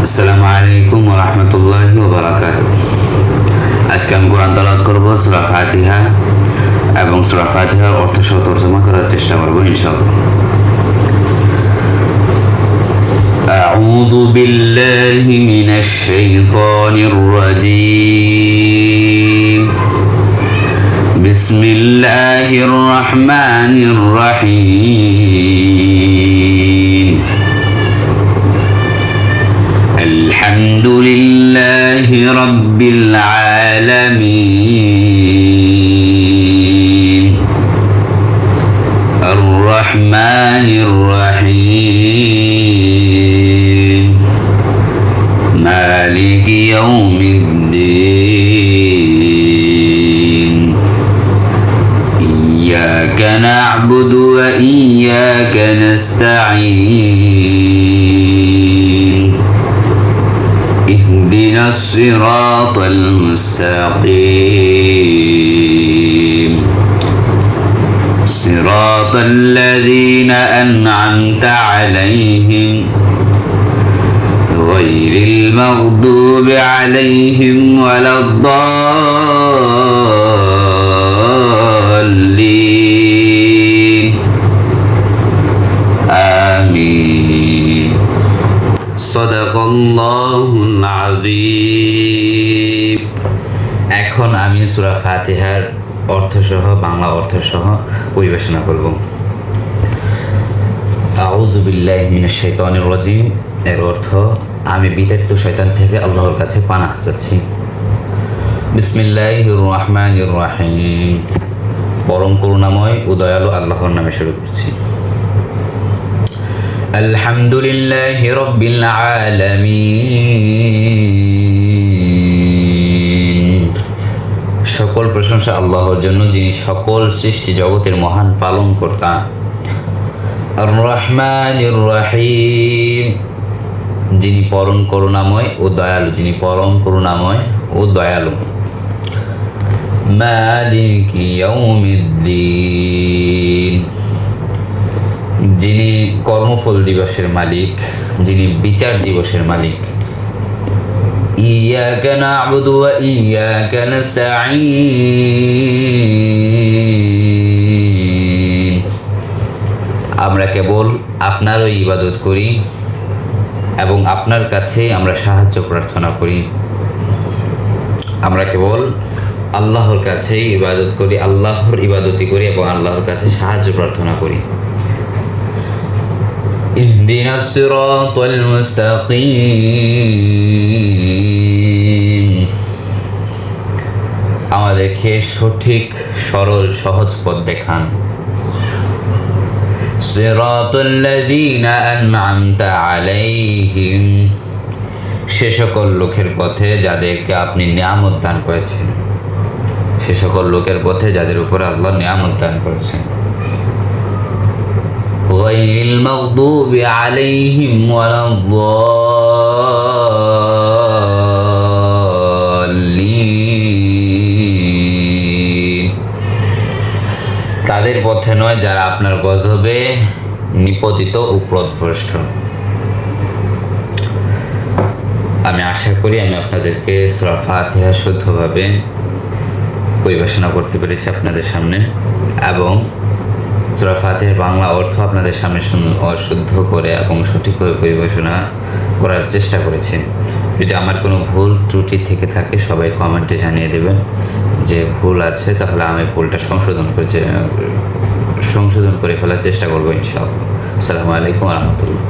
আসসালামু আলাইকুম ওয়া রাহমাতুল্লাহি ওয়া বারাকাতুহু। আজকে আমি কোরআন তেলাওয়াত করব সূরা ফাতিহা এবং সূরা ফাতিহার অর্থ সহ তরজমা করার চেষ্টা করব ইনশাআল্লাহ। আউযু বিল্লাহি মিনাশ শাইতানির রাজীম। বিসমিল্লাহির রাহমানির রাহিম। الحمد لله رب العالمين الرحمن الرحيم مالك يوم الدين إياك نعبد وإياك نستعين اهدنا الصراط المستقيم صراط الذين أنعمت عليهم غير المغضوب عليهم ولا الضالين آمين সাদাকাল্লাহুল আযীম। এখন আমি সূরা ফাতিহার অর্থসহ বাংলা অর্থসহ পরিবেশনা করব। আউযু বিল্লাহি মিনাশ শাইতানির রাজীম এর অর্থ আমি বিতাড়িত শয়তান থেকে আল্লাহর কাছে পানাহ চাচ্ছি। বিসমিল্লাহির রহমানির রহিম। পরম করুণাময় ও দয়ালু আল্লাহর নামে শুরু করছি। আলহামদুলিল্লাহি রাব্বিল আলামিন। সকল প্রশংসা আল্লাহর জন্য, যিনি সকল সৃষ্টি জগতের মহান পালনকর্তা। আর রহমানির রহিম, যিনি পরম করুণাময় ও দয়ালু, যিনি পরম করুণাময় ও দয়ালু। মালিকি ইয়াউমিদ্দিন, যিনি কর্মফল দিবসের মালিক, যিনি বিচার দিবসের মালিক। ইয়াকা না'বুদু ওয়া ইয়াকা নাস্তাঈন, আমরা কেবল আপনারই ইবাদত করি এবং আপনার কাছে আমরা সাহায্য প্রার্থনা করি। আমরা কেবল আল্লাহর কাছে ইবাদত করি, আল্লাহর ইবাদতই করি এবং আল্লাহর কাছে সাহায্য প্রার্থনা করি। اهدنا الصراط المستقيم, আমাদেরকে সঠিক সরল সহজ পথ দেখান। صراط الذين أنعمت عليهم, সে সকল লোকের পথে যাদেরকে আপনি নিয়ামত দান করেছেন, সে সকল লোকের পথে যাদের উপরে আল্লাহ নিয়ামত দান করেছেন। غير المغضوب عليهم ولا الضالين, তাদের পথে নয় যারা আপনার গজবে নিপতিত ও পথভ্রষ্ট। আমি আশা করি আমি আপনাদেরকে সূরা ফাতিহা শুদ্ধভাবে পরিবেশনা করতে পেরেছি আপনাদের সামনে এবং সূরা ফাতিহার বাংলা অর্থ আপনাদের সামনে শুদ্ধ করে এবং সঠিকভাবে পরিবেশনা করার চেষ্টা করেছি। যদি আমার কোনো ভুল ত্রুটি থেকে থাকে সবাই কমেন্টে জানিয়ে দেবেন যে ভুল আছে, তাহলে আমি ভুলটা সংশোধন করে ফেলার চেষ্টা করবো ইনশাআল্লাহ। আসসালামু আলাইকুম ওয়া রাহমাতুল্লাহ।